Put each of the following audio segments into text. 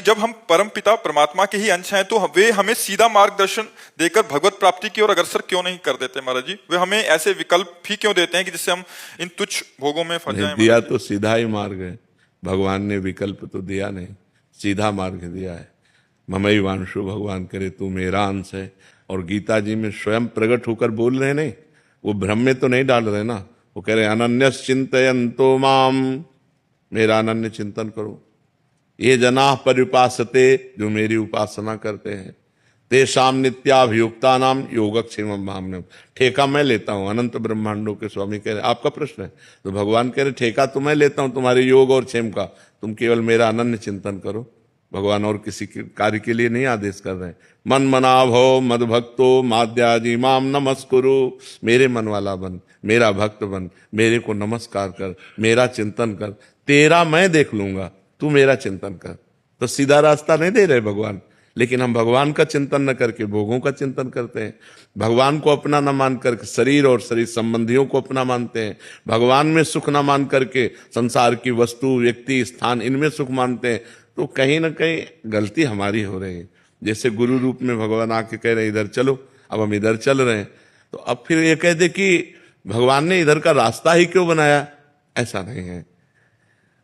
जब हम परम पिता परमात्मा के ही अंश हैं तो वे हमें सीधा मार्गदर्शन देकर भगवत प्राप्ति की ओर अग्रसर क्यों नहीं कर देते महाराज जी? वे हमें ऐसे विकल्प ही क्यों देते हैं कि जिससे हम इन तुच्छ भोगों में फंस जाएं? दिया तो सीधा ही मार्ग है, भगवान ने विकल्प तो दिया नहीं, सीधा मार्ग दिया है। ममई वांशु, भगवान करे तू मेरा अंश है। और गीता जी में स्वयं प्रकट होकर बोल रहे नहीं, वो भ्रम में तो नहीं डाल रहे ना। वो कह रहे अनन्यस चिंतयन्तो माम, मेरा अनन्य चिंतन करो। ये जना परिपासते, जो मेरी उपासना करते हैं, तेषाम नित्याभियुक्ता नाम योगक्षेमम भाम्यम। ठेका मैं लेता हूं, अनंत ब्रह्मांडों के स्वामी कह रहे। आपका प्रश्न है तो भगवान कह रहे ठेका तो मैं लेता हूं तुम्हारे योग और क्षेम का, तुम केवल मेरा अनन्य चिंतन करो। भगवान और किसी के कार्य के लिए नहीं आदेश कर रहे हैं। मन मना भव मद भक्तो माद्याजी माम नमस्कुरु, मेरे मन वाला बन, मेरा भक्त बन, मेरे को नमस्कार कर, मेरा चिंतन कर, तेरा मैं देख लूंगा, तू मेरा चिंतन कर। तो सीधा रास्ता नहीं दे रहे भगवान, लेकिन हम भगवान का चिंतन न करके भोगों का चिंतन करते हैं। भगवान को अपना न मान करके शरीर और शरीर संबंधियों को अपना मानते हैं। भगवान में सुख न मान करके संसार की वस्तु, व्यक्ति, स्थान, इनमें सुख मानते हैं। तो कहीं ना कहीं गलती हमारी हो रही है। जैसे गुरु रूप में भगवान आके कह रहे इधर चलो, अब हम इधर चल रहे हैं, तो अब फिर ये कह दे कि भगवान ने इधर का रास्ता ही क्यों बनाया? ऐसा नहीं है।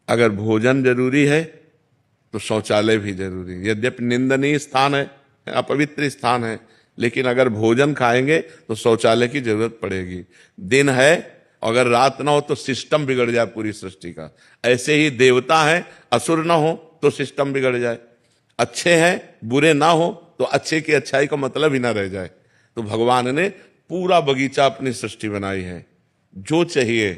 अगर भोजन जरूरी है तो शौचालय भी जरूरी है। यद्यपि निंदनीय स्थान है, अपवित्र स्थान है, लेकिन अगर भोजन खाएंगे तो शौचालय की जरूरत पड़ेगी। दिन है, अगर रात ना हो तो सिस्टम बिगड़ जाए पूरी सृष्टि का। ऐसे ही देवता है, असुर ना हो तो सिस्टम बिगड़ जाए। अच्छे हैं, बुरे ना हो तो अच्छे की अच्छाई का मतलब ही ना रह जाए। तो भगवान ने पूरा बगीचा अपनी सृष्टि बनाई है, जो चाहिए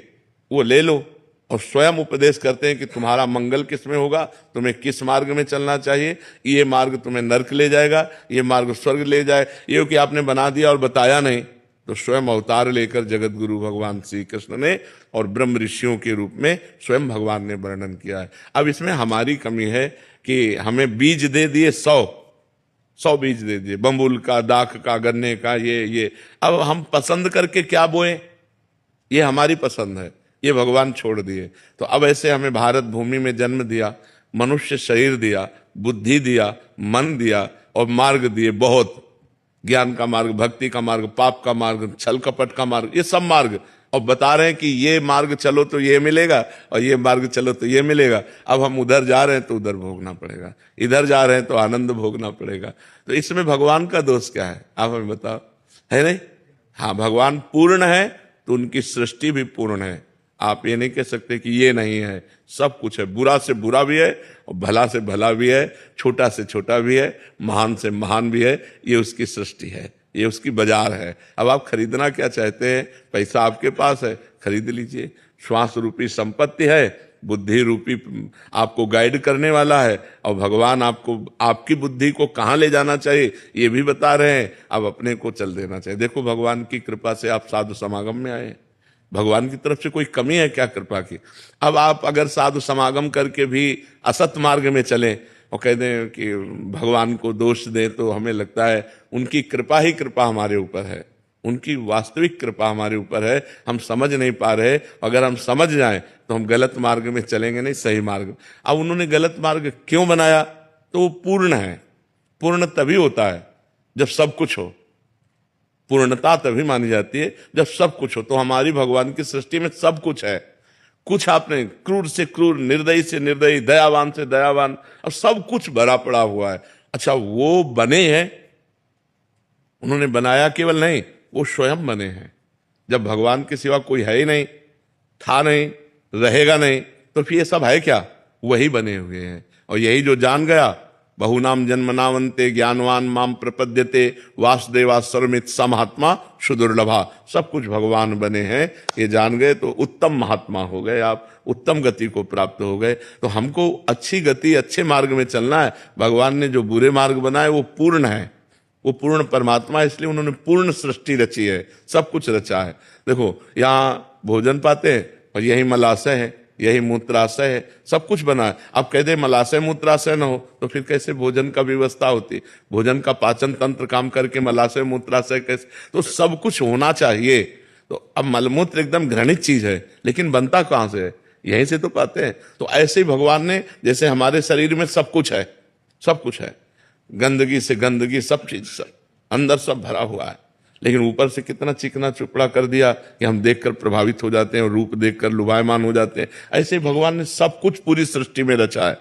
वो ले लो। और स्वयं उपदेश करते हैं कि तुम्हारा मंगल किस में होगा, तुम्हें किस मार्ग में चलना चाहिए। ये मार्ग तुम्हें नरक ले जाएगा, ये मार्ग स्वर्ग ले जाए। ये कि आपने बना दिया और बताया नहीं। तो स्वयं अवतार लेकर जगत गुरु भगवान श्री कृष्ण ने और ब्रह्म ऋषियों के रूप में स्वयं भगवान ने वर्णन किया है। अब इसमें हमारी कमी है कि हमें बीज दे दिए 100 बीज दे दिए, बम्बुल का, दाख का, गन्ने का, ये अब हम पसंद करके क्या बोए, ये हमारी पसंद है, ये भगवान छोड़ दिए। तो अब ऐसे हमें भारत भूमि में जन्म दिया, मनुष्य शरीर दिया, बुद्धि दिया, मन दिया और मार्ग दिए बहुत। ज्ञान का मार्ग, भक्ति का मार्ग, पाप का मार्ग, छल कपट का मार्ग, ये सब मार्ग। और बता रहे हैं कि ये मार्ग चलो तो ये मिलेगा और ये मार्ग चलो तो ये मिलेगा। अब हम उधर जा रहे हैं तो उधर भोगना पड़ेगा, इधर जा रहे हैं तो आनंद भोगना पड़ेगा। तो इसमें भगवान का दोष क्या है, आप हमें बताओ, है नहीं? हाँ, भगवान पूर्ण है तो उनकी सृष्टि भी पूर्ण है। आप ये नहीं कह सकते कि ये नहीं है, सब कुछ है। बुरा से बुरा भी है और भला से भला भी है, छोटा से छोटा भी है, महान से महान भी है। ये उसकी सृष्टि है, ये उसकी बाजार है। अब आप खरीदना क्या चाहते हैं? पैसा आपके पास है, खरीद लीजिए। श्वास रूपी संपत्ति है, बुद्धि रूपी आपको गाइड करने वाला है, और भगवान आपको आपकी बुद्धि को कहाँ ले जाना चाहिए ये भी बता रहे हैं। अब अपने को चल देना चाहिए। देखो, भगवान की कृपा से आप साधु समागम में आए। भगवान की तरफ से कोई कमी है क्या कृपा की? अब आप अगर साधु समागम करके भी असत मार्ग में चलें और कह दें कि भगवान को दोष दें, तो हमें लगता है उनकी कृपा ही कृपा हमारे ऊपर है, उनकी वास्तविक कृपा हमारे ऊपर है। हम समझ नहीं पा रहे। अगर हम समझ जाएं तो हम गलत मार्ग में चलेंगे नहीं, सही मार्ग। अब उन्होंने गलत मार्ग क्यों बनाया? तो वो पूर्ण है। पूर्ण तभी होता है जब सब कुछ हो। पूर्णता तभी मानी जाती है जब सब कुछ हो। तो हमारी भगवान की सृष्टि में सब कुछ है। कुछ आपने क्रूर से क्रूर, निर्दयी से निर्दयी, दयावान से दयावान, अब सब कुछ भरा पड़ा हुआ है। अच्छा, वो बने हैं, उन्होंने बनाया केवल नहीं, वो स्वयं बने हैं। जब भगवान के सिवा कोई है ही नहीं, था नहीं, रहेगा नहीं, तो फिर ये सब है क्या? वही बने हुए हैं। और यही जो जान गया, बहुनाम जन्मनावंते ज्ञानवान माम प्रपद्यते वासुदेवा सर्वमित स महात्मा सुदुर्लभा। सब कुछ भगवान बने हैं, ये जान गए तो उत्तम महात्मा हो गए, आप उत्तम गति को प्राप्त हो गए। तो हमको अच्छी गति, अच्छे मार्ग में चलना है। भगवान ने जो बुरे मार्ग बनाए वो पूर्ण है, वो पूर्ण परमात्मा, इसलिए उन्होंने पूर्ण सृष्टि रची है, सब कुछ रचा है। देखो, यहाँ भोजन पाते हैं और यही मलाशय है, यही मूत्राशय है, सब कुछ बना है। आप कह दे मलाशय मूत्राशय न हो तो फिर कैसे भोजन का व्यवस्था होती? भोजन का पाचन तंत्र काम करके मलाशय मूत्राशय कैसे? तो सब कुछ होना चाहिए। तो अब मलमूत्र एकदम घृणित चीज है, लेकिन बनता कहां से है? यहीं से तो पाते हैं। तो ऐसे ही भगवान ने, जैसे हमारे शरीर में सब कुछ है, सब कुछ है, गंदगी से गंदगी, सब चीज, सब अंदर सब भरा हुआ है, लेकिन ऊपर से कितना चिकना चुपड़ा कर दिया कि हम देखकर प्रभावित हो जाते हैं और रूप देखकर लुभायमान हो जाते हैं। ऐसे भगवान ने सब कुछ पूरी सृष्टि में रचा है।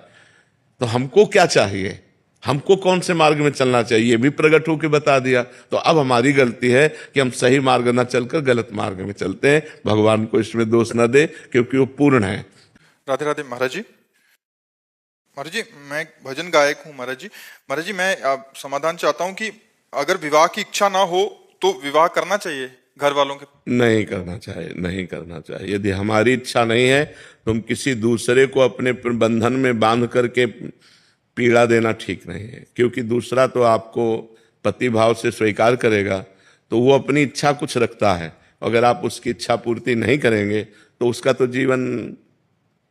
तो हमको क्या चाहिए, हमको कौन से मार्ग में चलना चाहिए, ये भी प्रकट होकर बता दिया। तो अब हमारी गलती है कि हम सही मार्ग न चलकर गलत मार्ग में चलते हैं। भगवान को इसमें दोष न दे, क्योंकि वो पूर्ण है। राधे राधे महाराज जी। महाराज जी, मैं एक भजन गायक हूँ महाराज जी। महाराज जी, मैं समाधान चाहता हूँ कि अगर विवाह की इच्छा ना हो तो विवाह करना चाहिए घर वालों के? नहीं करना चाहिए, नहीं करना चाहिए। यदि हमारी इच्छा नहीं है तो हम किसी दूसरे को अपने बंधन में बांध करके पीड़ा देना ठीक नहीं है, क्योंकि दूसरा तो आपको पति भाव से स्वीकार करेगा तो वो अपनी इच्छा कुछ रखता है। अगर आप उसकी इच्छा पूर्ति नहीं करेंगे तो उसका तो जीवन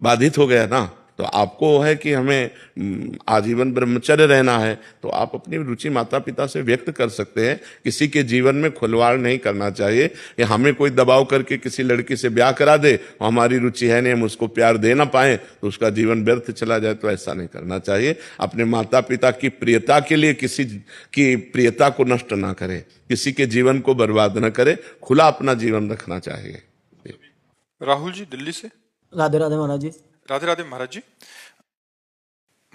बाधित हो गया ना। तो आपको है कि हमें आजीवन ब्रह्मचर्य रहना है, तो आप अपनी रुचि माता पिता से व्यक्त कर सकते हैं। किसी के जीवन में खुलवाड़ नहीं करना चाहिए। या हमें कोई दबाव करके किसी लड़की से ब्याह करा दे, हमारी रुचि है नहीं, हम उसको प्यार दे ना पाए तो उसका जीवन व्यर्थ चला जाए, तो ऐसा नहीं करना चाहिए। अपने माता पिता की प्रियता के लिए किसी की प्रियता को नष्ट ना करे, किसी के जीवन को बर्बाद न करे, खुला अपना जीवन रखना चाहिए। राहुल जी दिल्ली से। राधे राधे महाराज जी। राधे राधे महाराज जी।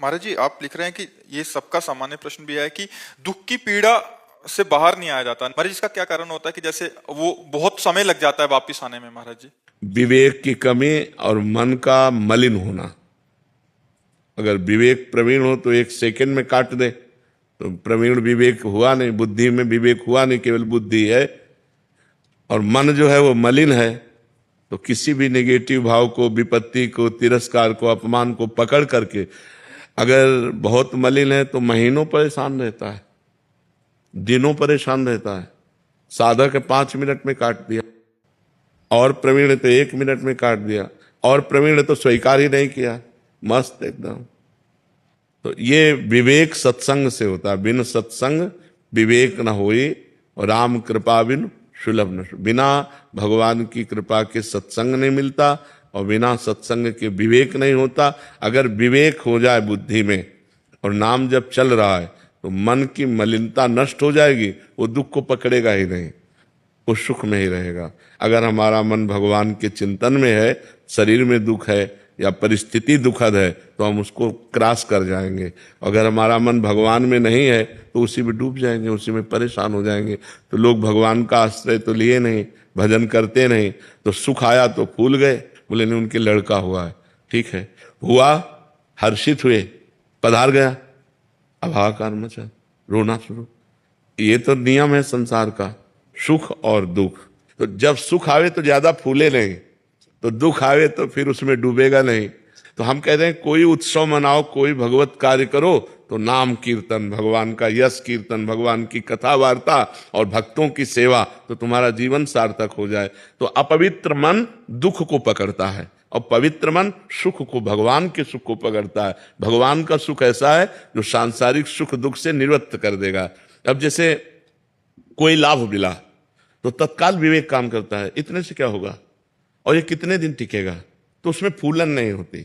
महाराज जी, आप लिख रहे हैं कि ये सबका सामान्य प्रश्न भी है कि दुख की पीड़ा से बाहर नहीं आया जाता। महाराज जी, इसका क्या कारण होता है कि जैसे वो बहुत समय लग जाता है वापिस आने में? महाराज जी, विवेक की कमी और मन का मलिन होना। अगर विवेक प्रवीण हो तो 1 सेकंड में काट दे, तो प्रवीण विवेक हुआ नहीं, बुद्धि में विवेक हुआ नहीं, केवल बुद्धि है। और मन जो है वो मलिन है, तो किसी भी नेगेटिव भाव को, विपत्ति को, तिरस्कार को, अपमान को पकड़ करके, अगर बहुत मलिन है तो महीनों परेशान रहता है, दिनों परेशान रहता है। साधक 5 मिनट में काट दिया, और प्रवीण है तो 1 मिनट में काट दिया, और प्रवीण है तो स्वीकार ही नहीं किया, मस्त एकदम। तो ये विवेक सत्संग से होता है। बिन सत्संग विवेक न होई, और राम कृपा बिन सुलभ न। बिना भगवान की कृपा के सत्संग नहीं मिलता, और बिना सत्संग के विवेक नहीं होता। अगर विवेक हो जाए बुद्धि में और नाम जब चल रहा है तो मन की मलिनता नष्ट हो जाएगी, वो दुख को पकड़ेगा ही नहीं, वो सुख में ही रहेगा। अगर हमारा मन भगवान के चिंतन में है, शरीर में दुख है या परिस्थिति दुखद है, तो हम उसको क्रॉस कर जाएंगे। अगर हमारा मन भगवान में नहीं है तो उसी में डूब जाएंगे, उसी में परेशान हो जाएंगे। तो लोग भगवान का आश्रय तो लिए नहीं, भजन करते नहीं, तो सुख आया तो फूल गए, बोले नहीं उनके लड़का हुआ है, ठीक है, हुआ, हर्षित हुए, पधार गया, अब हाहाकार मचा, रोना शुरू। ये तो नियम है संसार का, सुख और दुख। तो जब सुख आवे तो ज्यादा फूले नहीं, तो दुख आवे तो फिर उसमें डूबेगा नहीं। तो हम कहते हैं कोई उत्सव मनाओ, कोई भगवत कार्य करो, तो नाम कीर्तन, भगवान का यश कीर्तन, भगवान की कथा वार्ता और भक्तों की सेवा, तो तुम्हारा जीवन सार्थक हो जाए। तो अपवित्र मन दुख को पकड़ता है, और पवित्र मन सुख को, भगवान के सुख को पकड़ता है। भगवान का सुख ऐसा है जो सांसारिक सुख दुख से निवृत्त कर देगा। अब जैसे कोई लाभ मिला तो तत्काल विवेक काम करता है, इतने से क्या होगा और ये कितने दिन टिकेगा, तो उसमें फूलन नहीं होती।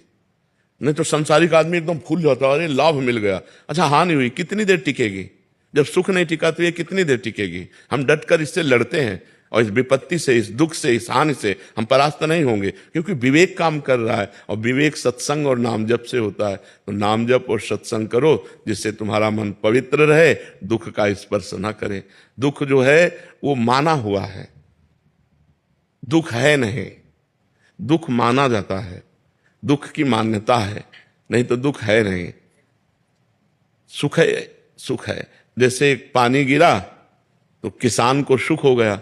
नहीं तो संसारिक आदमी एकदम फूल जाता है, अरे लाभ मिल गया, अच्छा हानि हुई, कितनी देर टिकेगी? जब सुख नहीं टिका तो ये कितनी देर टिकेगी? हम डटकर इससे लड़ते हैं, और इस विपत्ति से, इस दुख से, इस हानि से हम परास्त नहीं होंगे, क्योंकि विवेक काम कर रहा है। और विवेक सत्संग और नाम जप से होता है। तो नाम जप और सत्संग करो, जिससे तुम्हारा मन पवित्र रहे, दुख का स्पर्श न करे। दुख जो है वो माना हुआ है, दुख है नहीं, दुख माना जाता है, दुख की मान्यता है, नहीं तो दुख है नहीं। सुख है, सुख है। जैसे एक पानी गिरा तो किसान को सुख हो गया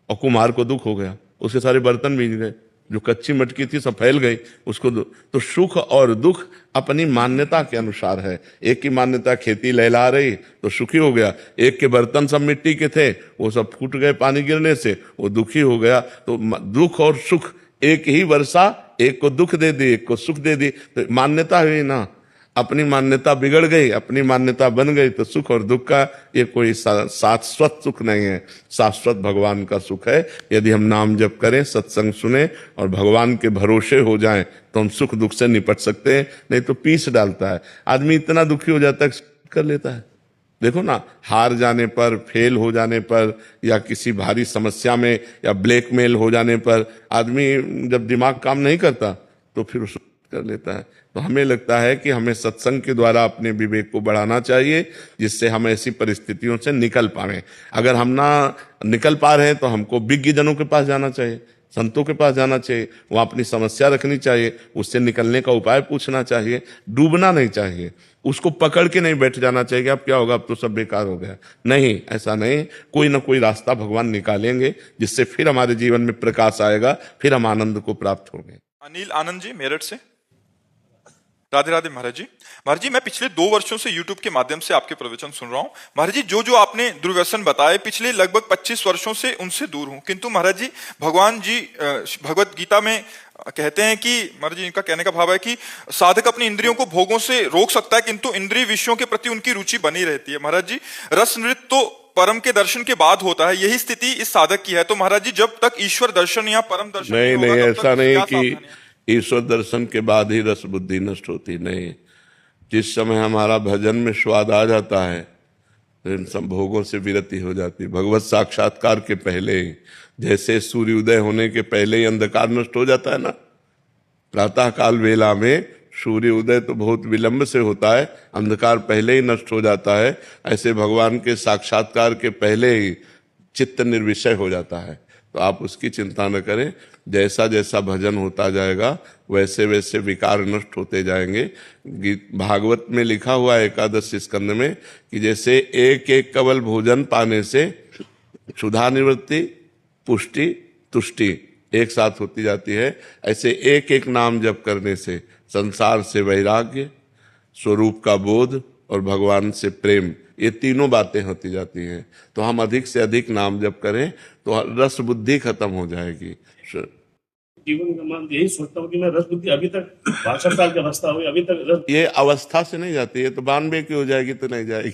और कुम्हार को दुख हो गया, उसके सारे बर्तन भीग गए, जो कच्ची मटकी थी सब फैल गई उसको। तो सुख और दुख अपनी मान्यता के अनुसार है। एक की मान्यता खेती लहला रही तो सुखी हो गया, एक के बर्तन सब मिट्टी के थे वो सब फूट गए पानी गिरने से, वो दुखी हो गया। तो दुख और सुख, एक ही वर्षा एक को दुख दे दी, एक को सुख दे दी, तो मान्यता हुई ना। अपनी मान्यता बिगड़ गई, अपनी मान्यता बन गई, तो सुख और दुख का ये कोई शाश्वत सुख नहीं है। शाश्वत भगवान का सुख है। यदि हम नाम जप करें, सत्संग सुने और भगवान के भरोसे हो जाएं, तो हम सुख दुख से निपट सकते हैं। नहीं तो पीस डालता है आदमी, इतना दुखी हो जाता है कर लेता है। देखो ना, हार जाने पर, फेल हो जाने पर, या किसी भारी समस्या में, या ब्लैकमेल हो जाने पर आदमी जब दिमाग काम नहीं करता तो फिर उसको कर लेता है। तो हमें लगता है कि हमें सत्संग के द्वारा अपने विवेक को बढ़ाना चाहिए, जिससे हम ऐसी परिस्थितियों से निकल पाए। अगर हम ना निकल पा रहे हैं तो हमको विज्ञ जनों के पास जाना चाहिए, संतों के पास जाना चाहिए, वहां अपनी समस्या रखनी चाहिए, उससे निकलने का उपाय पूछना चाहिए। डूबना नहीं चाहिए, उसको पकड़ के नहीं बैठ जाना चाहिए कि अब क्या होगा, अब तो सब बेकार हो गया। नहीं, ऐसा नहीं, कोई ना कोई रास्ता भगवान निकालेंगे, जिससे फिर हमारे जीवन में प्रकाश आएगा, फिर हम आनंद को प्राप्त होंगे। अनिल आनंद जी मेरठ से। राधे राधे महाराज जी। महाराज जी, मैं पिछले 2 वर्षों से YouTube के माध्यम से आपके प्रवचन सुन रहा हूँ। महाराज जी, जो जो आपने दुर्व्यसन बताए, पिछले लगभग 25 वर्षों से उनसे दूर हूँ। किंतु महाराज जी, भगवान जी भगवत गीता में कहते हैं कि, महाराज जी इनका कहने का भाव है कि साधक अपनी इंद्रियों को भोगों से रोक सकता है, किंतु इंद्रिय विषयों के प्रति उनकी रुचि बनी रहती है। महाराज जी, रस नृत्य तो परम के दर्शन के बाद होता है, यही स्थिति इस साधक की है। तो महाराज जी, जब तक ईश्वर दर्शन या परम दर्शन नहीं, होगा, तब ऐसा तक नहीं क्या कि सावधानियां? ईश्वर दर्शन के बाद ही रस बुद्धि नष्ट होती, नहीं। जिस समय हमारा भजन में स्वाद आ जाता है तो इन सब भोगों से विरति हो जाती है। भगवत साक्षात्कार के पहले ही, जैसे सूर्योदय होने के पहले ही अंधकार नष्ट हो जाता है ना, प्रातः काल वेला में सूर्य उदय तो बहुत विलंब से होता है, अंधकार पहले ही नष्ट हो जाता है। ऐसे भगवान के साक्षात्कार के पहले ही चित्त निर्विषय हो जाता है। तो आप उसकी चिंता न करें, जैसा जैसा भजन होता जाएगा वैसे वैसे विकार नष्ट होते जाएंगे। भागवत में लिखा हुआ है एकादश स्कंद में कि जैसे एक एक कवल भोजन पाने से क्षुधा निवृत्ति, पुष्टि, तुष्टि एक साथ होती जाती है, ऐसे एक एक नाम जप करने से संसार से वैराग्य, स्वरूप का बोध और भगवान से प्रेम, ये तीनों बातें होती जाती हैं। तो हम अधिक से अधिक नाम जप करें तो रस बुद्धि खत्म हो जाएगी। जीवन का मान यही सोचता हूँ कि मैं रस बुद्धि अभी तक 62 साल की अवस्था हुई, अभी तक रस ये अवस्था से नहीं जाती है, तो 92 की हो जाएगी तो नहीं जाएगी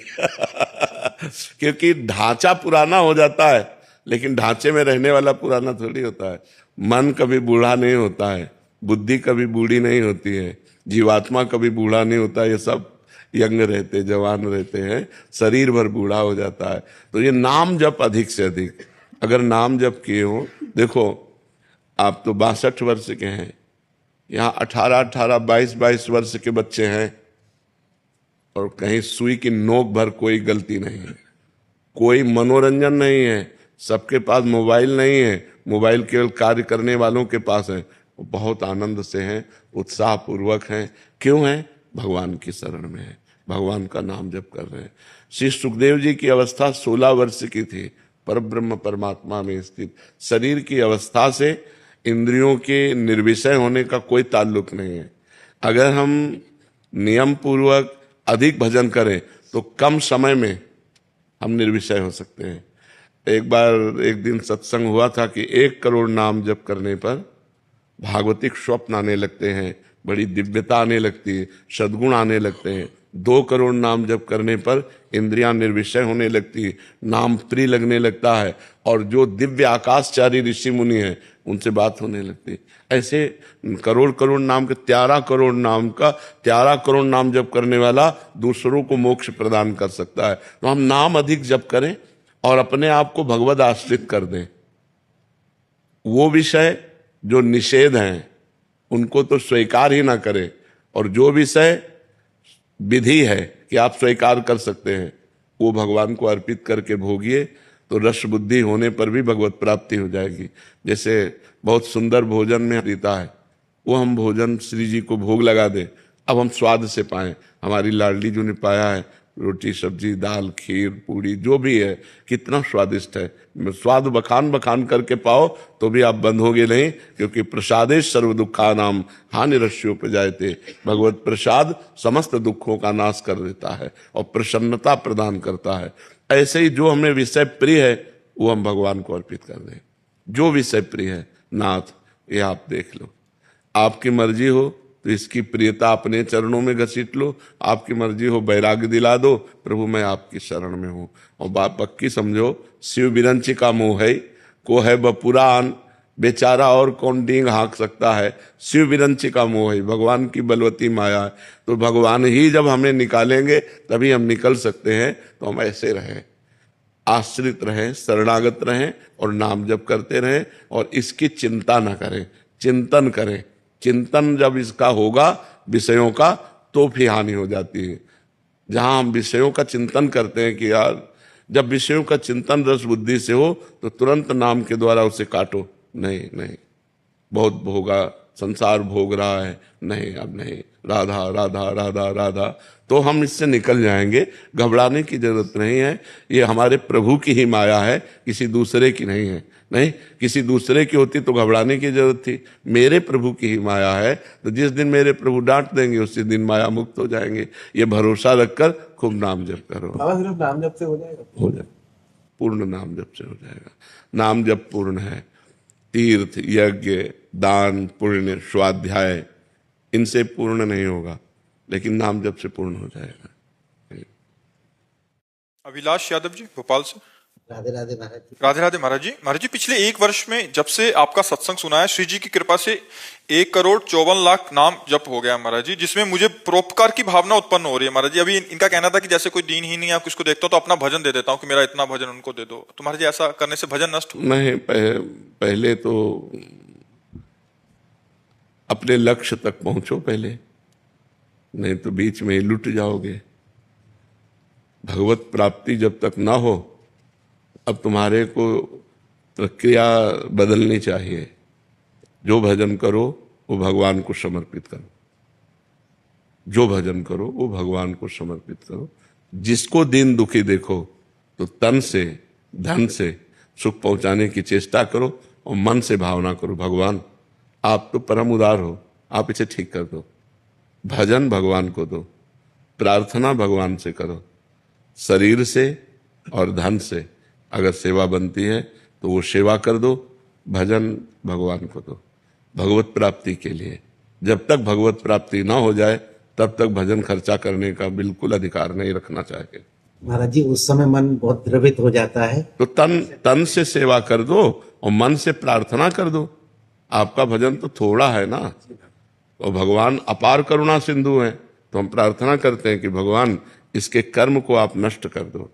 क्योंकि ढांचा पुराना हो जाता है, लेकिन ढांचे में रहने वाला पुराना थोड़ी होता है। मन कभी बूढ़ा नहीं होता है, बुद्धि कभी बूढ़ी नहीं होती है, जीवात्मा कभी बूढ़ा नहीं होता, ये सब यंग रहते, जवान रहते हैं, शरीर भर बूढ़ा हो जाता है। तो ये नाम जप अधिक से अधिक, अगर नाम जप किए हो, देखो आप तो 62 वर्ष के हैं, यहाँ 18-18, 22-22 वर्ष के बच्चे हैं, और कहीं सुई की नोक भर कोई गलती नहीं है, कोई मनोरंजन नहीं है, सबके पास मोबाइल नहीं है, मोबाइल केवल कार्य करने वालों के पास है, वो बहुत आनंद से हैं, उत्साह पूर्वक हैं। क्यों हैं? भगवान की शरण में है, भगवान का नाम जप कर रहे हैं। श्री सुखदेव जी की अवस्था 16 वर्ष की थी, परब्रह्म परमात्मा में स्थित। शरीर की अवस्था से इंद्रियों के निर्विषय होने का कोई ताल्लुक नहीं है। अगर हम नियम पूर्वक अधिक भजन करें तो कम समय में हम निर्विषय हो सकते हैं। एक दिन सत्संग हुआ था कि 1 करोड़ नाम जप करने पर भागवतिक स्वप्न आने लगते हैं, बड़ी दिव्यता आने लगती है, सद्गुण आने लगते हैं। 2 करोड़ नाम जप करने पर इंद्रियां निर्विषय होने लगती है, नाम प्रिय लगने लगता है, और जो दिव्य आकाशचारी ऋषि मुनि हैं उनसे बात होने लगती है। ऐसे करोड़ करोड़ नाम के 13 करोड़ नाम जप करने वाला दूसरों को मोक्ष प्रदान कर सकता है। तो हम नाम अधिक जप करें और अपने आप को भगवद आश्रित कर दें। वो विषय जो निषेध हैं उनको तो स्वीकार ही ना करें, और जो विषय विधि है कि आप स्वीकार कर सकते हैं वो भगवान को अर्पित करके भोगिए, तो रस बुद्धि होने पर भी भगवत प्राप्ति हो जाएगी। जैसे बहुत सुंदर भोजन में रीता है, वो हम भोजन श्री जी को भोग लगा दें, अब हम स्वाद से पाएं। हमारी लाडली जी ने पाया है, रोटी सब्जी दाल खीर पूड़ी जो भी है कितना स्वादिष्ट है। स्वाद बखान बखान करके पाओ तो भी आप बंद होगे नहीं, क्योंकि प्रसादे सर्व दुखानाम हानिरस्योपजायते। भगवत प्रसाद समस्त दुखों का नाश कर देता है और प्रसन्नता प्रदान करता है। ऐसे ही जो हमें विषय प्रिय है वो हम भगवान को अर्पित कर दें। जो विषय प्रिय है, नाथ ये आप देख लो, आपकी मर्जी हो तो इसकी प्रियता अपने चरणों में घसीट लो, आपकी मर्जी हो वैराग्य दिला दो, प्रभु मैं आपकी शरण में हूं। और बात पक्की समझो, शिव विरंची का मोह है को है बपुरान, बेचारा और कौन डींग हाँक सकता है। शिव विरंची का मोह है, भगवान की बलवती माया है। तो भगवान ही जब हमें निकालेंगे तभी हम निकल सकते हैं। तो हम ऐसे रहें, आश्रित रहें, शरणागत रहें और नाम जप करते रहें और इसकी चिंता न करें, चिंतन करें। चिंतन जब इसका होगा विषयों का तो फिर हानि हो जाती है। जहां हम विषयों का चिंतन करते हैं कि यार, जब विषयों का चिंतन रस बुद्धि से हो तो तुरंत नाम के द्वारा उसे काटो। नहीं नहीं, बहुत भोगा, संसार भोग रहा है, नहीं अब नहीं, राधा राधा राधा राधा, तो हम इससे निकल जाएंगे। घबराने की जरूरत नहीं है। ये हमारे प्रभु की ही माया है, किसी दूसरे की नहीं है। नहीं, किसी दूसरे की होती तो घबराने की जरूरत थी। मेरे प्रभु की ही माया है, तो जिस दिन मेरे प्रभु डांट देंगे उसी दिन माया मुक्त हो जाएंगे। ये भरोसा रखकर खूब नाम जप करो। सिर्फ नाम जप से हो जाएगा? हो जाए, पूर्ण नाम जप से हो जाएगा। नाम जप पूर्ण है। तीर्थ, यज्ञ, दान, पुण्य, स्वाध्याय, इनसे पूर्ण नहीं होगा, लेकिन नाम जप से पूर्ण हो जाएगा। अभिलाष यादव जी भोपाल से। राधे राधे महाराज जी। राधे राधे महाराज जी। महाराज जी, पिछले एक वर्ष में जब से आपका सत्संग सुना है, श्री जी की कृपा से 1,54,00,000 नाम जप हो गया महाराज जी, जिसमें मुझे परोपकार की भावना उत्पन्न हो रही है महाराज जी। अभी इनका कहना था कि जैसे कोई दीनहीन या किसको देखता हूं तो अपना भजन दे देता हूं कि मेरा इतना भजन उनको दे दो। तो महाराज जी, ऐसा करने से भजन नष्ट हो? नहीं, पहले तो अपने लक्ष्य तक पहुंचो पहले, नहीं तो बीच में ही लुट जाओगे। भगवत प्राप्ति जब तक ना हो, अब तुम्हारे को प्रक्रिया बदलनी चाहिए। जो भजन करो वो भगवान को समर्पित करो, जो भजन करो वो भगवान को समर्पित करो। जिसको दीन दुखी देखो तो तन से धन से सुख पहुंचाने की चेष्टा करो और मन से भावना करो, भगवान आप तो परम उदार हो, आप इसे ठीक कर दो। भजन भगवान को दो, प्रार्थना भगवान से करो। शरीर से और धन से अगर सेवा बनती है तो वो सेवा कर दो, भजन भगवान को दो भगवत प्राप्ति के लिए। जब तक भगवत प्राप्ति ना हो जाए तब तक भजन खर्चा करने का बिल्कुल अधिकार नहीं रखना चाहिए। महाराज जी, उस समय मन बहुत द्रवित हो जाता है, तो तन से सेवा कर दो और मन से प्रार्थना कर दो। आपका भजन तो थोड़ा है ना, और भगवान अपार करुणा सिंधु है। तो हम प्रार्थना करते हैं कि भगवान इसके कर्म को आप नष्ट कर दो,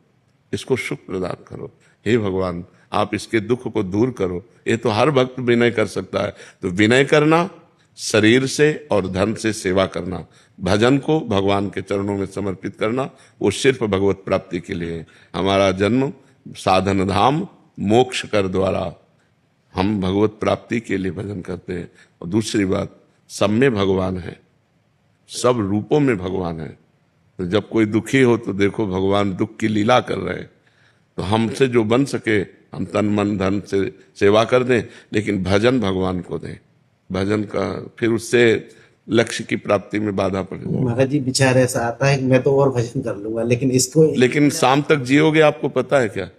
इसको सुख प्रदान करो। हे भगवान, आप इसके दुख को दूर करो। ये तो हर भक्त विनय कर सकता है। तो विनय करना, शरीर से और धन से सेवा करना, भजन को भगवान के चरणों में समर्पित करना, वो सिर्फ भगवत प्राप्ति के लिए है। हमारा जन्म साधन धाम मोक्ष कर द्वारा, हम भगवत प्राप्ति के लिए भजन करते हैं। और दूसरी बात, सब में भगवान है, सब रूपों में भगवान है। तो जब कोई दुखी हो तो देखो भगवान दुख की लीला कर रहे हैं। तो हमसे जो बन सके हम तन मन धन से सेवा कर दें, लेकिन भजन भगवान को दें। भजन का फिर उससे लक्ष्य की प्राप्ति में बाधा पड़ जाए। महाराज जी विचार ऐसा आता है कि मैं तो और भजन कर लूंगा, लेकिन इसको लेकिन शाम तक जियोगे आपको पता है क्या?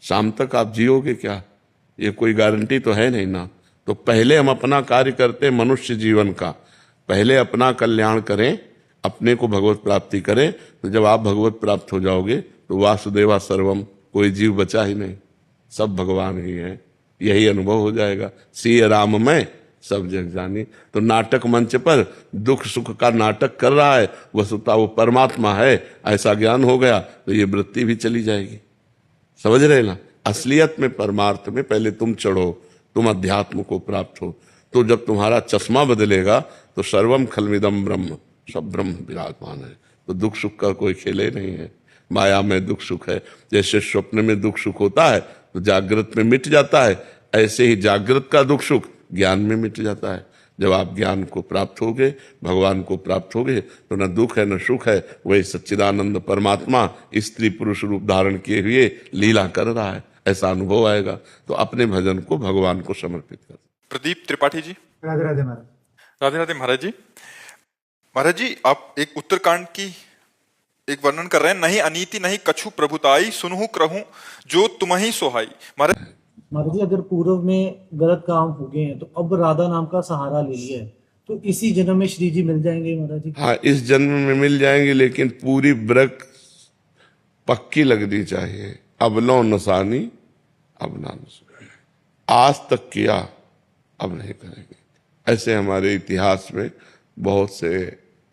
शाम तक आप जियोगे क्या? ये कोई गारंटी तो है नहीं ना। तो पहले हम अपना कार्य करते हैं मनुष्य जीवन का, पहले अपना कल्याण करें, अपने को भगवत प्राप्ति करें। तो जब आप भगवत प्राप्त हो जाओगे तो वासुदेवा सर्वम, कोई जीव बचा ही नहीं, सब भगवान ही है। यही अनुभव हो जाएगा। सिय राम में सब जग जानी। तो नाटक मंच पर दुख सुख का नाटक कर रहा है, वस्तुतः वो परमात्मा है, ऐसा ज्ञान हो गया तो ये वृत्ति भी चली जाएगी। समझ रहे ना? असलियत में परमार्थ में पहले तुम चढ़ो, तुम अध्यात्म को प्राप्त हो। तो जब तुम्हारा चश्मा बदलेगा तो सर्वम खलमिदम ब्रह्म, सब ब्रह्म विराजमान है। तो दुख सुख का कोई खेले नहीं है। माया में दुख सुख है। जैसे स्वप्न में दुख सुख होता है तो जागृत में मिट जाता है, ऐसे ही जागृत का दुख सुख ज्ञान में मिट जाता है। जब आप ज्ञान को प्राप्त होगे, भगवान को प्राप्त होगे, तो न दुख है न सुख है, वही सच्चिदानंद परमात्मा स्त्री पुरुष रूप धारण किए हुए लीला कर रहा है, ऐसा अनुभव आएगा। तो अपने भजन को भगवान को समर्पित कर। प्रदीप त्रिपाठी जी। राधे राधे महाराज। राधे राधे महाराज जी। महाराज जी, आप एक उत्तरकांड की एक वर्णन कर रहे हैं, नहीं अनीति नहीं कछु प्रभुताई, सुनहु करहूं जो तुम्हीं सोहाई। महाराज जी, अगर पूर्व में गलत काम हो गए हैं तो अब राधा नाम का सहारा ले लिया है, तो इसी जन्म में श्री जी मिल जाएंगे महाराज जी? हाँ, इस जन्म में मिल जाएंगे, लेकिन पूरी ब्रक पक्की लगनी चाहिए। अब लो नसानी अब ना नसो। आज तक किया, अब नहीं करेंगे। ऐसे हमारे इतिहास में बहुत से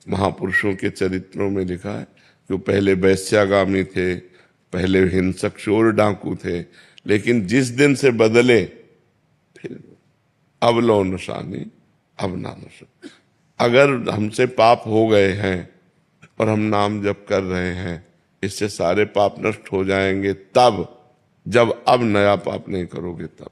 महापुरुषों के चरित्रों में लिखा है कि वो पहले वैश्यागामी थे, पहले हिंसक चोर डाकू थे, लेकिन जिस दिन से बदले फिर अब लो निशानी अब ना निशानी। अगर हमसे पाप हो गए हैं और हम नाम जप कर रहे हैं, इससे सारे पाप नष्ट हो जाएंगे तब, जब अब नया पाप नहीं करोगे तब।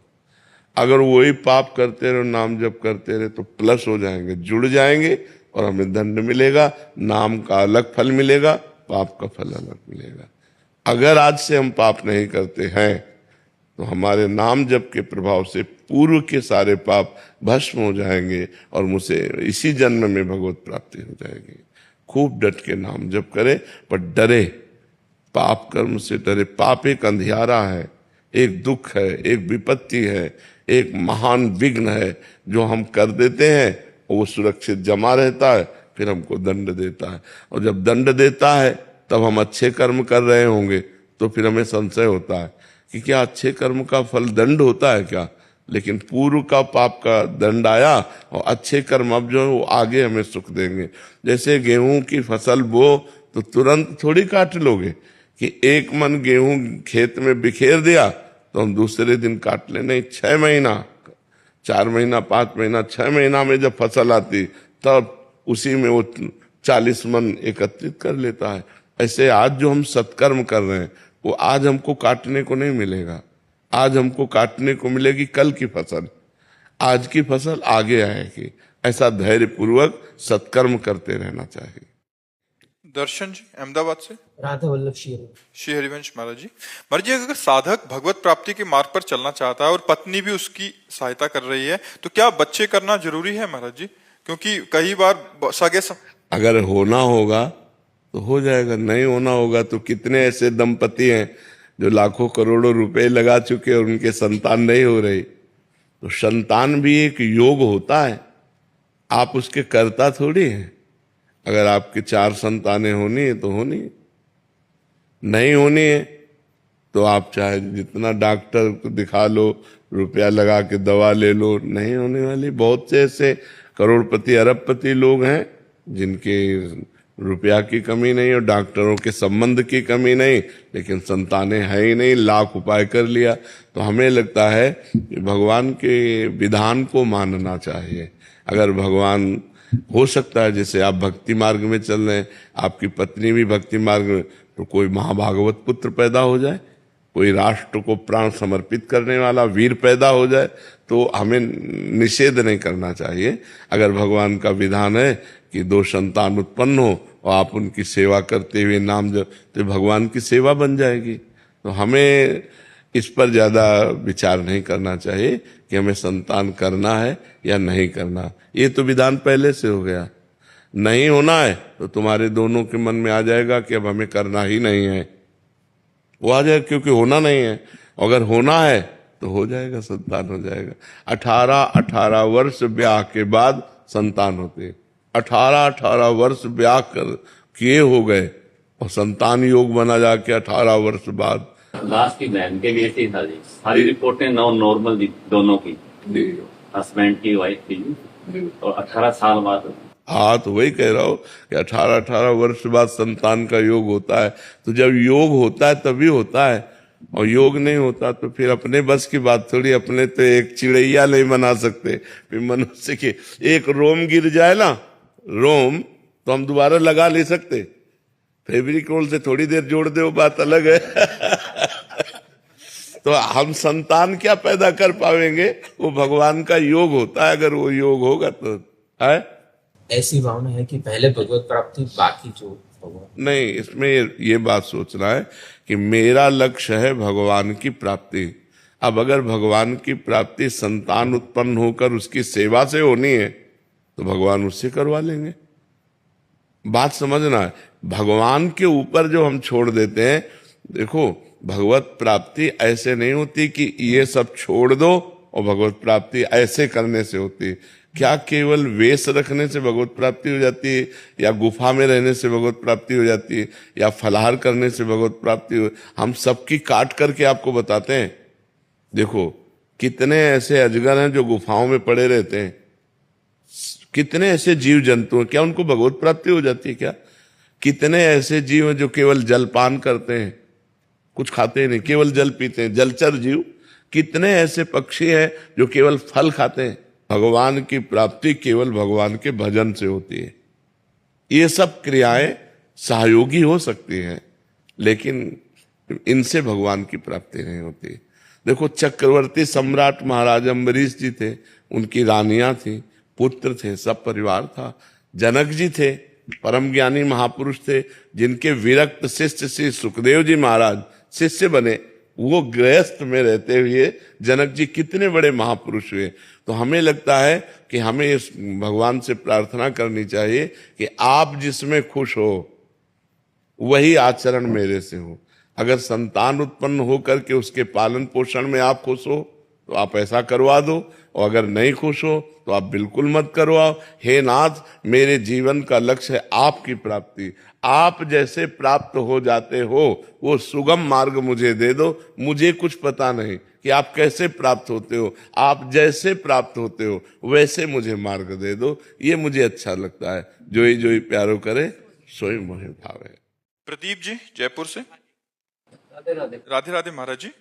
अगर वही पाप करते रहे, नाम जप करते रहे, तो प्लस हो जाएंगे, जुड़ जाएंगे और हमें दंड मिलेगा, नाम का अलग फल मिलेगा, पाप का फल अलग मिलेगा। अगर आज से हम पाप नहीं करते हैं तो हमारे नाम जप के प्रभाव से पूर्व के सारे पाप भस्म हो जाएंगे और मुझे इसी जन्म में भगवत प्राप्ति हो जाएगी। खूब डट के नाम जप करे, पर डरे, पाप कर्म से डरे। पाप एक अंधियारा है, एक दुख है, एक विपत्ति है, एक महान विघ्न है जो हम कर देते हैं और वो सुरक्षित जमा रहता है, फिर हमको दंड देता है। और जब दंड देता है तब हम अच्छे कर्म कर रहे होंगे तो फिर हमें संशय होता है कि क्या अच्छे कर्म का फल दंड होता है क्या। लेकिन पूर्व का पाप का दंड आया और अच्छे कर्म अब जो है वो आगे हमें सुख देंगे। जैसे गेहूं की फसल बो तो तुरंत थोड़ी काट लोगे कि एक मन गेहूं खेत में बिखेर दिया तो हम दूसरे दिन काट ले, नहीं, 6 महीना, 4 महीना, 5 महीना, 6 महीना में जब फसल आती तब उसी में वो 40 मन एकत्रित कर लेता है। ऐसे आज जो हम सत्कर्म कर रहे हैं वो आज हमको काटने को नहीं मिलेगा, आज हमको काटने को मिलेगी कल की फसल, आज की फसल आगे आएगी। ऐसा धैर्य पूर्वक सत्कर्म करते रहना चाहिए। दर्शन जी अहमदाबाद से। राधा वल्लभ श्री हरिवंश महाराज जी, महाराज जी अगर साधक भगवत प्राप्ति के मार्ग पर चलना चाहता है और पत्नी भी उसकी सहायता कर रही है तो क्या बच्चे करना जरूरी है महाराज जी? क्योंकि कई बार अगर होना होगा तो हो जाएगा, नहीं होना होगा तो कितने ऐसे दंपति हैं जो लाखों करोड़ों रुपए लगा चुके और उनके संतान नहीं हो रही। तो संतान भी एक योग होता है, आप उसके कर्ता थोड़ी हैं। अगर आपके 4 संतानें होनी है तो होनी है, नहीं होनी है तो आप चाहे जितना डॉक्टर को दिखा लो, रुपया लगा के दवा ले लो, नहीं होने वाली। बहुत से ऐसे करोड़पति अरबपति लोग हैं जिनके रुपया की कमी नहीं और डॉक्टरों के संबंध की कमी नहीं, लेकिन संतानें है ही नहीं, लाख उपाय कर लिया। तो हमें लगता है कि भगवान के विधान को मानना चाहिए। अगर भगवान, हो सकता है जैसे आप भक्ति मार्ग में चल रहे हैं, आपकी पत्नी भी भक्ति मार्ग में, तो कोई महाभागवत पुत्र पैदा हो जाए, कोई राष्ट्र को प्राण समर्पित करने वाला वीर पैदा हो जाए, तो हमें निषेध नहीं करना चाहिए। अगर भगवान का विधान है कि 2 संतान उत्पन्न हो और आप उनकी सेवा करते हुए नाम जप, तो भगवान की सेवा बन जाएगी। तो हमें इस पर ज्यादा विचार नहीं करना चाहिए कि हमें संतान करना है या नहीं करना। ये तो विधान पहले से हो गया। नहीं होना है तो तुम्हारे दोनों के मन में आ जाएगा कि अब हमें करना ही नहीं है, वो आ जाएगा, क्योंकि होना नहीं है। अगर होना है तो हो जाएगा, संतान हो जाएगा। 18 वर्ष ब्याह के बाद संतान होते हैं। 18 वर्ष ब्याह कर किए हो गए और संतान योग बना जाके 18 वर्ष बाद। लास्ट की बहन के लिए थी जी, सारी रिपोर्टें नॉर्मल थी दोनों की, हस्बैंड की, वाइफ की, और 18 साल बाद। हाँ, तो वही कह रहा हूँ कि 18 वर्ष बाद संतान का योग होता है। तो जब योग होता है तभी होता है, और योग नहीं होता तो फिर अपने बस की बात थोड़ी। अपने तो एक चिड़ैया नहीं बना सकते, फिर मनुष्य के एक रोम गिर जाए ना, रोम तो हम दोबारा लगा ले सकते, फेविकोल से थोड़ी देर जोड़ दे, वो बात अलग है। तो हम संतान क्या पैदा कर पाएंगे, वो भगवान का योग होता है। अगर वो योग होगा तो है। ऐसी भावना है कि पहले भगवत प्राप्ति, बाकी जो भगवान नहीं। इसमें ये बात सोचना है कि मेरा लक्ष्य है भगवान की प्राप्ति। अब अगर भगवान की प्राप्ति संतान उत्पन्न होकर उसकी सेवा से होनी है तो भगवान उससे करवा लेंगे। बात समझना है, भगवान के ऊपर जो हम छोड़ देते हैं, देखो भगवत प्राप्ति ऐसे नहीं होती कि ये सब छोड़ दो और भगवत प्राप्ति ऐसे करने से होती है। क्या केवल वेश रखने से भगवत प्राप्ति हो जाती है, या गुफा में रहने से भगवत प्राप्ति हो जाती है, या फलाहार करने से भगवत प्राप्ति हो? हम सबकी काट करके आपको बताते हैं। देखो, कितने ऐसे अजगर हैं जो गुफाओं में पड़े रहते हैं, कितने ऐसे जीव जंतु हैं, क्या उनको भगवत प्राप्ति हो जाती है क्या? कितने ऐसे जीव हैं जो केवल जलपान करते हैं, कुछ खाते नहीं, केवल जल पीते हैं, जलचर जीव। कितने ऐसे पक्षी हैं जो केवल फल खाते हैं। भगवान की प्राप्ति केवल भगवान के भजन से होती है। ये सब क्रियाएं सहयोगी हो सकती हैं, लेकिन इनसे भगवान की प्राप्ति नहीं होती। देखो, चक्रवर्ती सम्राट महाराज अम्बरीश जी थे, उनकी रानियां थी, पुत्र थे, सब परिवार था। जनक जी थे, परम ज्ञानी महापुरुष थे, जिनके विरक्त शिष्य श्री सुखदेव जी महाराज शिष्य बने। वो गृहस्थ में रहते हुए जनक जी कितने बड़े महापुरुष हुए। तो हमें लगता है कि हमें इस भगवान से प्रार्थना करनी चाहिए कि आप जिसमें खुश हो वही आचरण मेरे से हो। अगर संतान उत्पन्न हो करके उसके पालन पोषण में आप खुश हो तो आप ऐसा करवा दो, और अगर नहीं खुश हो तो आप बिल्कुल मत करवाओ। हे नाथ, मेरे जीवन का लक्ष्य है आपकी प्राप्ति। आप जैसे प्राप्त हो जाते हो वो सुगम मार्ग मुझे दे दो। मुझे कुछ पता नहीं कि आप कैसे प्राप्त होते हो, आप जैसे प्राप्त होते हो वैसे मुझे मार्ग दे दो। ये मुझे अच्छा लगता है। जोई जोई प्यारो करे सोई मोहे भावे। प्रदीप जी जयपुर से। राधे राधे महाराज जी।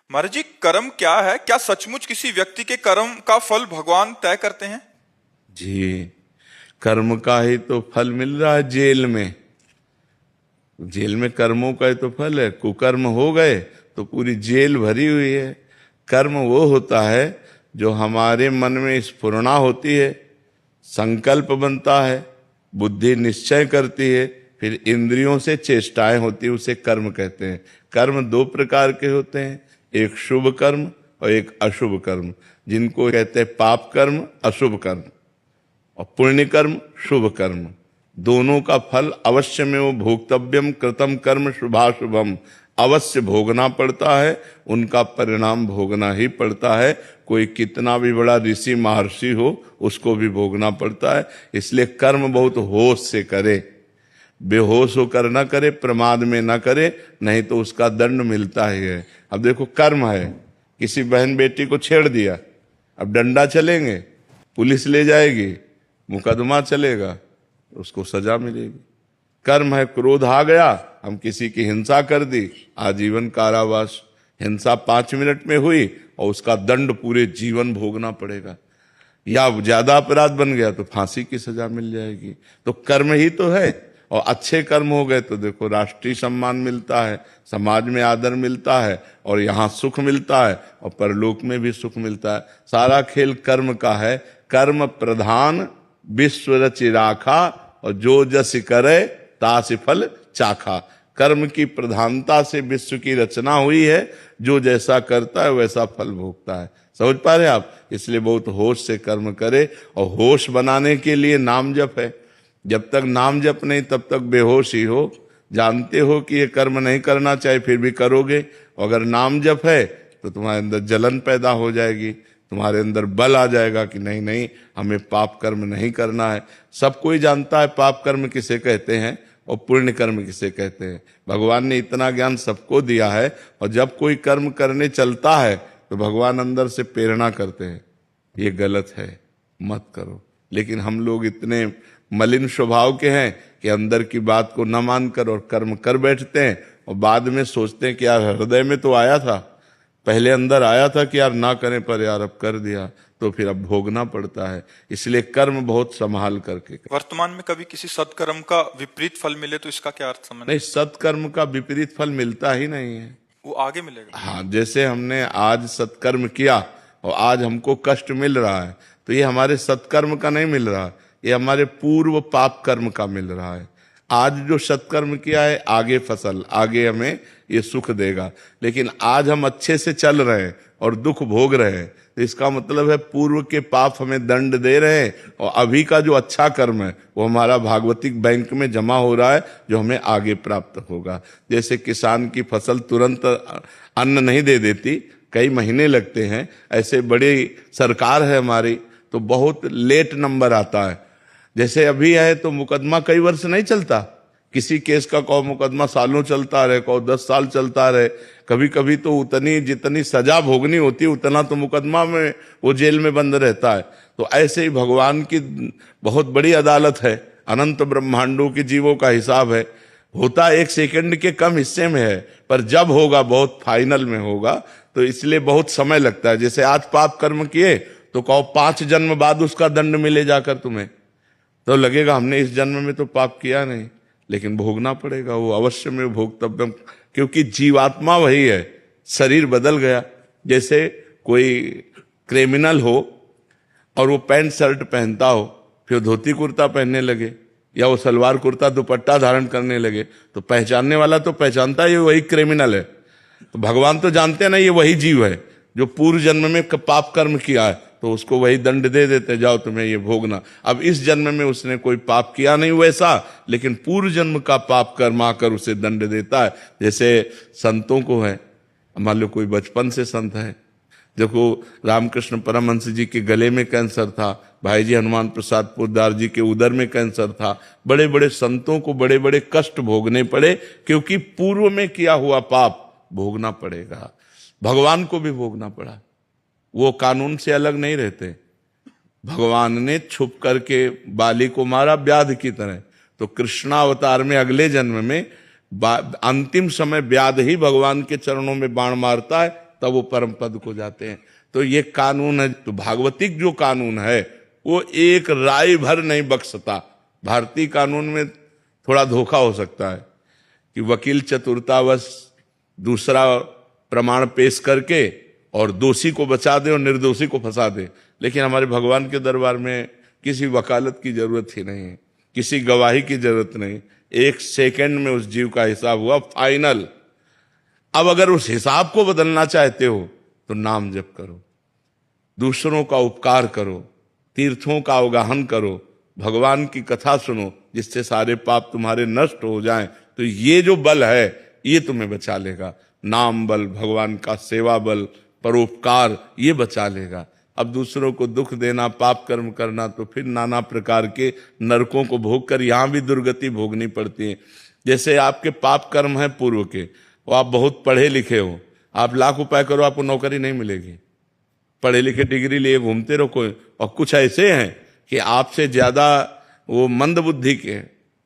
महाराज जी, कर्म क्या है? क्या सचमुच किसी व्यक्ति के कर्म का फल भगवान तय करते हैं? जी, कर्म का ही तो फल मिल रहा है जेल में। जेल में कर्मों का ही तो फल है। कुकर्म हो गए तो पूरी जेल भरी हुई है। कर्म वो होता है जो हमारे मन में स्फुरणा होती है, संकल्प बनता है, बुद्धि निश्चय करती है, फिर इंद्रियों से चेष्टाएं होती है, उसे कर्म कहते हैं। कर्म दो प्रकार के होते हैं, एक शुभ कर्म और एक अशुभ कर्म, जिनको कहते हैं पाप कर्म, अशुभ कर्म, और पुण्य कर्म, शुभ कर्म। दोनों का फल अवश्य में वो भोक्तव्यम कृतम कर्म शुभाशुभम, अवश्य भोगना पड़ता है, उनका परिणाम भोगना ही पड़ता है। कोई कितना भी बड़ा ऋषि महर्षि हो उसको भी भोगना पड़ता है। इसलिए कर्म बहुत होश से करे, बेहोश होकर न करे, प्रमाद में न करे, नहीं तो उसका दंड मिलता ही है। अब देखो, कर्म है, किसी बहन बेटी को छेड़ दिया, अब डंडा चलेंगे, पुलिस ले जाएगी, मुकदमा चलेगा, उसको सजा मिलेगी। कर्म है, क्रोध आ गया, हम किसी की हिंसा कर दी, आजीवन कारावास। हिंसा 5 मिनट में हुई और उसका दंड पूरे जीवन भोगना पड़ेगा। या ज्यादा अपराध बन गया तो फांसी की सजा मिल जाएगी। तो कर्म ही तो है। और अच्छे कर्म हो गए तो देखो, राष्ट्रीय सम्मान मिलता है, समाज में आदर मिलता है, और यहाँ सुख मिलता है, और परलोक में भी सुख मिलता है। सारा खेल कर्म का है। कर्म प्रधान विश्व रचि राखा, और जो जस करे तासि फल चाखा। कर्म की प्रधानता से विश्व की रचना हुई है, जो जैसा करता है वैसा फल भोगता है। समझ पा रहे आप? इसलिए बहुत होश से कर्म करे। और होश बनाने के लिए नाम जप है। जब तक नाम जप नहीं तब तक बेहोश ही हो। जानते हो कि ये कर्म नहीं करना चाहिए, फिर भी करोगे। अगर नाम जप है तो तुम्हारे अंदर जलन पैदा हो जाएगी, तुम्हारे अंदर बल आ जाएगा कि नहीं नहीं, हमें पाप कर्म नहीं करना है। सब कोई जानता है पाप कर्म किसे कहते हैं और पुण्य कर्म किसे कहते हैं। भगवान ने इतना ज्ञान सबको दिया है। और जब कोई कर्म करने चलता है तो भगवान अंदर से प्रेरणा करते हैं, ये गलत है, मत करो। लेकिन हम लोग इतने मलिन स्वभाव के हैं कि अंदर की बात को न मानकर और कर्म कर बैठते हैं, और बाद में सोचते हैं कि यार हृदय में तो आया था, पहले अंदर आया था कि यार ना करें, पर यार अब कर दिया, तो फिर अब भोगना पड़ता है। इसलिए कर्म बहुत संभाल करके। वर्तमान में कभी किसी सत्कर्म का विपरीत फल मिले तो इसका क्या अर्थ समझ? नहीं, सत्कर्म का विपरीत फल मिलता ही नहीं है, वो आगे मिलेगा। हाँ, जैसे हमने आज सत्कर्म किया और आज हमको कष्ट मिल रहा है, तो ये हमारे सत्कर्म का नहीं मिल रहा, ये हमारे पूर्व पाप कर्म का मिल रहा है। आज जो सत्कर्म किया है, आगे फसल, आगे हमें ये सुख देगा। लेकिन आज हम अच्छे से चल रहे हैं और दुख भोग रहे हैं, तो इसका मतलब है पूर्व के पाप हमें दंड दे रहे हैं, और अभी का जो अच्छा कर्म है वो हमारा भागवतिक बैंक में जमा हो रहा है, जो हमें आगे प्राप्त होगा। जैसे किसान की फसल तुरंत अन्न नहीं दे देती, कई महीने लगते हैं, ऐसे बड़ी सरकार है हमारी तो बहुत लेट नंबर आता है। जैसे अभी है तो मुकदमा कई वर्ष नहीं चलता, किसी केस का कहो मुकदमा सालों चलता रहे, कहो 10 साल चलता रहे, कभी कभी तो उतनी जितनी सजा भोगनी होती है उतना तो मुकदमा में वो जेल में बंद रहता है। तो ऐसे ही भगवान की बहुत बड़ी अदालत है, अनंत ब्रह्मांडों के जीवों का हिसाब है, होता 1 सेकंड के कम हिस्से में है, पर जब होगा बहुत फाइनल में होगा, तो इसलिए बहुत समय लगता है। जैसे आज पाप कर्म किए तो कहो 5 जन्म बाद उसका दंड मिले जाकर तुम्हें, तो लगेगा हमने इस जन्म में तो पाप किया नहीं, लेकिन भोगना पड़ेगा, वो अवश्य में भोगतव्यम, क्योंकि जीवात्मा वही है, शरीर बदल गया। जैसे कोई क्रिमिनल हो और वो पैंट शर्ट पहनता हो, फिर धोती कुर्ता पहनने लगे या वो सलवार कुर्ता दुपट्टा धारण करने लगे, तो पहचानने वाला तो पहचानता है ये वही क्रिमिनल है। तो भगवान तो जानते हैं ना ये वही जीव है जो पूर्व जन्म में पाप कर्म किया है, तो उसको वही दंड दे देते, जाओ तुम्हें ये भोगना। अब इस जन्म में उसने कोई पाप किया नहीं वैसा, लेकिन पूर्व जन्म का पाप कर्म आकर उसे दंड देता है। जैसे संतों को है, मान लो कोई बचपन से संत है, देखो रामकृष्ण परमहंस जी के गले में कैंसर था, भाई जी हनुमान प्रसाद पोद्दार जी के उदर में कैंसर था, बड़े बड़े संतों को बड़े बड़े कष्ट भोगने पड़े, क्योंकि पूर्व में किया हुआ पाप भोगना पड़ेगा। भगवान को भी भोगना पड़ा, वो कानून से अलग नहीं रहते। भगवान ने छुप करके बाली को मारा व्याध की तरह, तो कृष्णावतार में अगले जन्म में अंतिम समय व्याध ही भगवान के चरणों में बाण मारता है, तब वो परम पद को जाते हैं। तो ये कानून है। तो भागवतिक जो कानून है वो एक राय भर नहीं बख्शता। भारतीय कानून में थोड़ा धोखा हो सकता है कि वकील चतुरतावश दूसरा प्रमाण पेश करके और दोषी को बचा दे और निर्दोषी को फंसा दे, लेकिन हमारे भगवान के दरबार में किसी वकालत की जरूरत ही नहीं है, किसी गवाही की जरूरत नहीं। 1 सेकंड में उस जीव का हिसाब हुआ फाइनल। अब अगर उस हिसाब को बदलना चाहते हो तो नाम जप करो, दूसरों का उपकार करो, तीर्थों का अवगाहन करो, भगवान की कथा सुनो, जिससे सारे पाप तुम्हारे नष्ट हो जाएं। तो ये जो बल है ये तुम्हें बचा लेगा। नाम बल, भगवान का सेवा बल, परोपकार, ये बचा लेगा। अब दूसरों को दुख देना, पाप कर्म करना, तो फिर नाना प्रकार के नरकों को भोग कर यहां भी दुर्गति भोगनी पड़ती है। जैसे आपके पाप कर्म है पूर्व के, वो आप बहुत पढ़े लिखे हो, आप लाख उपाय करो आपको नौकरी नहीं मिलेगी, पढ़े लिखे डिग्री लिए घूमते रहो कोई। और कुछ ऐसे हैं कि आपसे ज्यादा वो मंद बुद्धि के,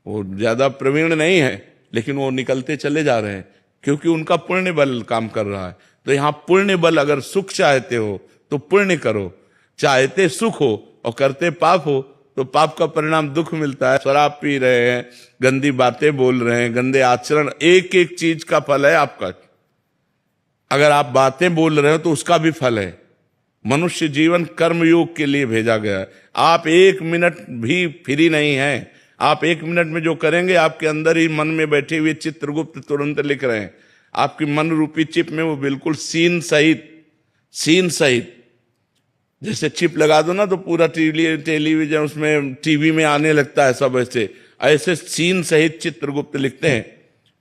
वो ज्यादा प्रवीण नहीं है, लेकिन वो निकलते चले जा रहे हैं, क्योंकि उनका पुण्य बल काम कर रहा है। तो यहां पुण्य बल, अगर सुख चाहते हो तो पुण्य करो, चाहते सुख हो और करते पाप हो तो पाप का परिणाम दुख मिलता है। शराब पी रहे हैं, गंदी बातें बोल रहे हैं, गंदे आचरण, एक एक चीज का फल है आपका। अगर आप बातें बोल रहे हो तो उसका भी फल है। मनुष्य जीवन कर्मयोग के लिए भेजा गया है। आप 1 मिनट भी फ्री नहीं हैं। आप 1 मिनट में जो करेंगे, आपके अंदर ही मन में बैठे हुए चित्रगुप्त तुरंत लिख रहे हैं। आपकी मन रूपी चिप में वो बिल्कुल सीन सहित जैसे चिप लगा दो ना तो पूरा टेलीविजन उसमें टीवी में आने लगता है, सब ऐसे सीन सहित चित्रगुप्त लिखते हैं।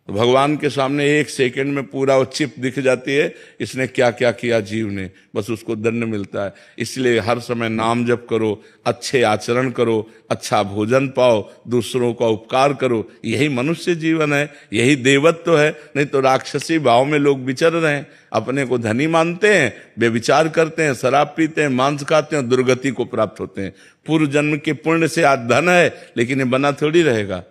तो भगवान के सामने 1 सेकंड में पूरा वो चिप दिख जाती है, इसने क्या क्या किया जीव ने, बस उसको दंड मिलता है। इसलिए हर समय नाम जप करो, अच्छे आचरण करो, अच्छा भोजन पाओ, दूसरों का उपकार करो। यही मनुष्य जीवन है, यही देवत्व है। नहीं तो राक्षसी भाव में लोग विचर रहे हैं, अपने को धनी मानते हैं, व्यभिचार करते हैं, शराब पीते हैं, मांस खाते हैं, दुर्गति को प्राप्त होते हैं। पूर्व जन्म के पुण्य से आज धन है, लेकिन ये बना थोड़ी रहेगा,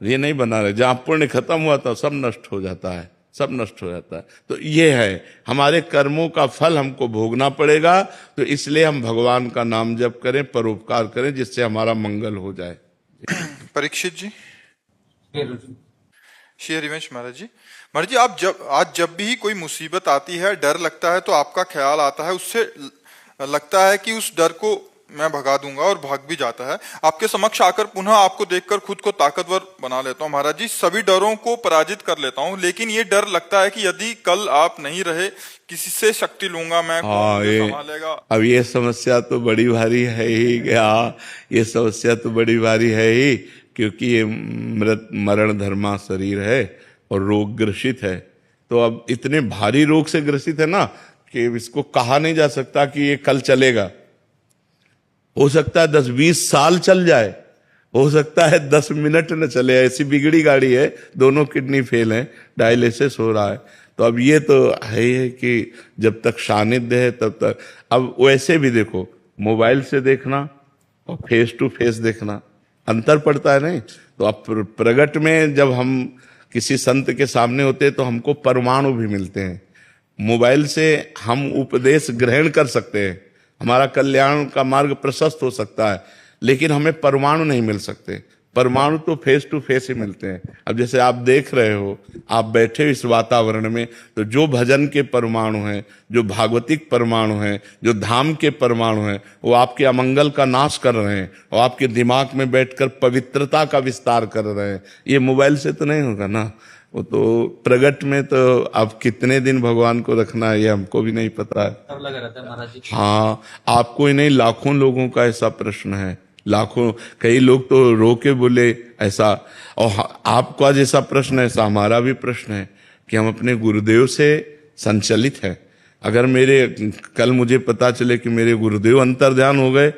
ये नहीं बना रहे। जहां पुण्य खत्म हुआ था सब नष्ट हो जाता है, सब नष्ट हो जाता है। तो ये है, हमारे कर्मों का फल हमको भोगना पड़ेगा। तो इसलिए हम भगवान का नाम जप करें, परोपकार करें, जिससे हमारा मंगल हो जाए। परीक्षित जी, श्री हरिवंश महाराज जी, महाराज जी, आप जब भी कोई मुसीबत आती है, डर लगता है, तो आपका ख्याल आता है, उससे लगता है कि उस डर को मैं भगा दूंगा और भाग भी जाता है। आपके समक्ष आकर पुनः आपको देखकर खुद को ताकतवर बना लेता हूँ महाराज जी, सभी डरों को पराजित कर लेता हूँ। लेकिन ये डर लगता है कि यदि कल आप नहीं रहे, किसी से शक्ति लूंगा मैं, कौन मुझे संभालेगा। अब ये समस्या तो बड़ी भारी है ही, ये समस्या तो बड़ी भारी है ही, क्योंकि ये मरण धर्मा शरीर है और रोग ग्रसित है। तो अब इतने भारी रोग से ग्रसित है ना कि इसको कहा नहीं जा सकता कि ये कल चलेगा। हो सकता है 10-20 साल चल जाए, हो सकता है 10 मिनट न चले, ऐसी बिगड़ी गाड़ी है, दोनों किडनी फेल है, डायलिसिस हो रहा है। तो अब ये तो है ही है कि जब तक सानिध्य है तब तक। अब वैसे भी देखो, मोबाइल से देखना और फेस टू फेस देखना अंतर पड़ता है नहीं। तो अब प्रगट में जब हम किसी संत के सामने होते हैं तो हमको परमाणु भी मिलते हैं। मोबाइल से हम उपदेश ग्रहण कर सकते हैं, हमारा कल्याण का मार्ग प्रशस्त हो सकता है, लेकिन हमें परमाणु नहीं मिल सकते। परमाणु तो फेस टू फेस ही मिलते हैं। अब जैसे आप देख रहे हो, आप बैठे हो इस वातावरण में, तो जो भजन के परमाणु हैं, जो भागवतिक परमाणु हैं, जो धाम के परमाणु हैं, वो आपके अमंगल का नाश कर रहे हैं और आपके दिमाग में बैठकर पवित्रता का विस्तार कर रहे हैं। ये मोबाइल से तो नहीं होगा ना। वो तो प्रगट में तो अब कितने दिन भगवान को रखना है ये हमको भी नहीं पता है। तब लगा रहता है महाराज जी। हाँ, आपको ही नहीं, लाखों लोगों का ऐसा प्रश्न है। लाखों, कई लोग तो रो के बोले ऐसा। और आपका जैसा प्रश्न है ऐसा हमारा भी प्रश्न है कि हम अपने गुरुदेव से संचलित हैं। अगर कल मुझे पता चले कि मेरे गुरुदेव अंतर्ध्यान हो गए,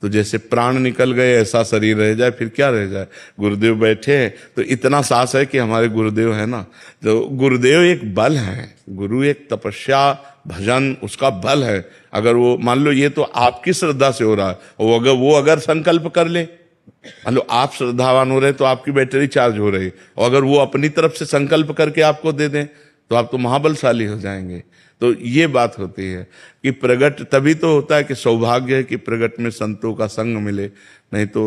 तो जैसे प्राण निकल गए ऐसा शरीर रह जाए, फिर क्या रह जाए। गुरुदेव बैठे हैं तो इतना साहस है कि हमारे गुरुदेव है ना। तो गुरुदेव एक बल है, गुरु एक तपस्या भजन उसका बल है। अगर वो मान लो ये तो आपकी श्रद्धा से हो रहा है, और वो अगर संकल्प कर ले, मान लो आप श्रद्धावान हो रहे तो आपकी बैटरी चार्ज हो रही, और अगर वो अपनी तरफ से संकल्प करके आपको दे दें तो आप तो महाबलशाली हो जाएंगे। तो ये बात होती है कि प्रगट तभी तो होता है कि सौभाग्य है कि प्रगट में संतों का संग मिले। नहीं तो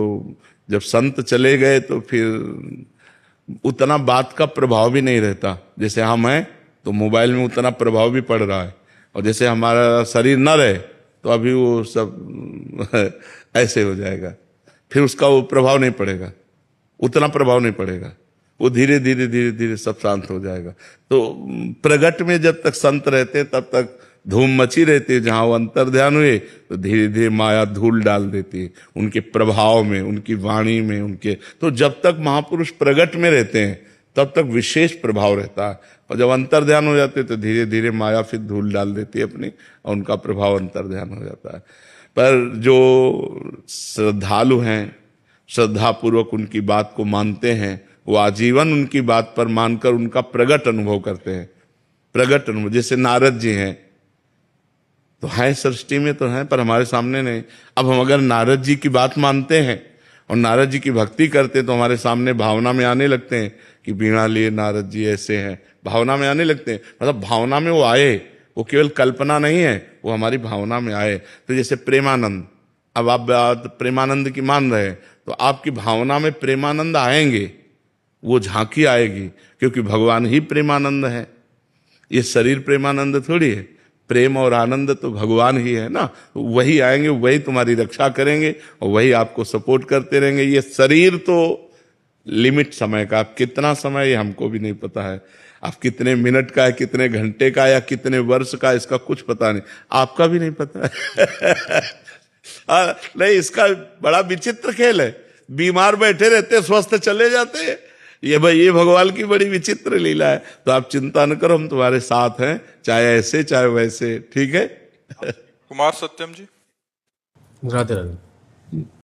जब संत चले गए तो फिर उतना बात का प्रभाव भी नहीं रहता। जैसे हम हैं तो मोबाइल में उतना प्रभाव भी पड़ रहा है, और जैसे हमारा शरीर न रहे तो अभी वो सब ऐसे हो जाएगा, फिर उसका वो प्रभाव नहीं पड़ेगा, उतना प्रभाव नहीं पड़ेगा। वो धीरे धीरे धीरे धीरे सब शांत हो जाएगा। तो प्रगट में जब तक संत रहते तब तक धूम मची रहती है। जहां वो अंतर्ध्यान हुए तो धीरे धीरे माया धूल डाल देती है उनके प्रभाव में, उनकी वाणी में, उनके। तो जब तक महापुरुष प्रगट में रहते हैं तब तक विशेष प्रभाव रहता है, और जब अंतर्ध्यान हो जाते तो धीरे धीरे माया फिर धूल डाल देती है अपनी, और उनका प्रभाव अंतर्ध्यान हो जाता है। पर जो श्रद्धालु हैं, श्रद्धापूर्वक उनकी बात को मानते हैं, वो आजीवन उनकी बात पर मानकर उनका प्रगट अनुभव करते हैं। प्रगट अनुभव, जैसे नारद जी हैं तो है सृष्टि में तो है, पर हमारे सामने नहीं। अब हम अगर नारद जी की बात मानते हैं और नारद जी की भक्ति करते तो हमारे सामने भावना में आने लगते हैं कि बिना लिए नारद जी ऐसे हैं, भावना में आने लगते हैं। मतलब भावना में वो आए, वो केवल कल्पना नहीं है, वो हमारी भावना में आए। तो जैसे प्रेमानंद, अब आप बात प्रेमानंद की मान रहे हैं तो आपकी भावना में प्रेमानंद आएंगे, वो झांकी आएगी, क्योंकि भगवान ही प्रेमानंद है। ये शरीर प्रेमानंद थोड़ी है, प्रेम और आनंद तो भगवान ही है ना। वही आएंगे, वही तुम्हारी रक्षा करेंगे और वही आपको सपोर्ट करते रहेंगे। ये शरीर तो लिमिट समय का, आप कितना समय ये हमको भी नहीं पता है, आप कितने मिनट का है, कितने घंटे का या कितने वर्ष का, इसका कुछ पता नहीं, आपका भी नहीं पता है। नहीं, इसका बड़ा विचित्र खेल है। बीमार बैठे रहते, स्वस्थ चले जाते हैं। ये भाई, ये भगवान की बड़ी विचित्र लीला है। तो आप चिंता न करो, हम तुम्हारे साथ हैं, चाहे ऐसे चाहे वैसे, ठीक है। कुमार सत्यम जी। राधे राधे।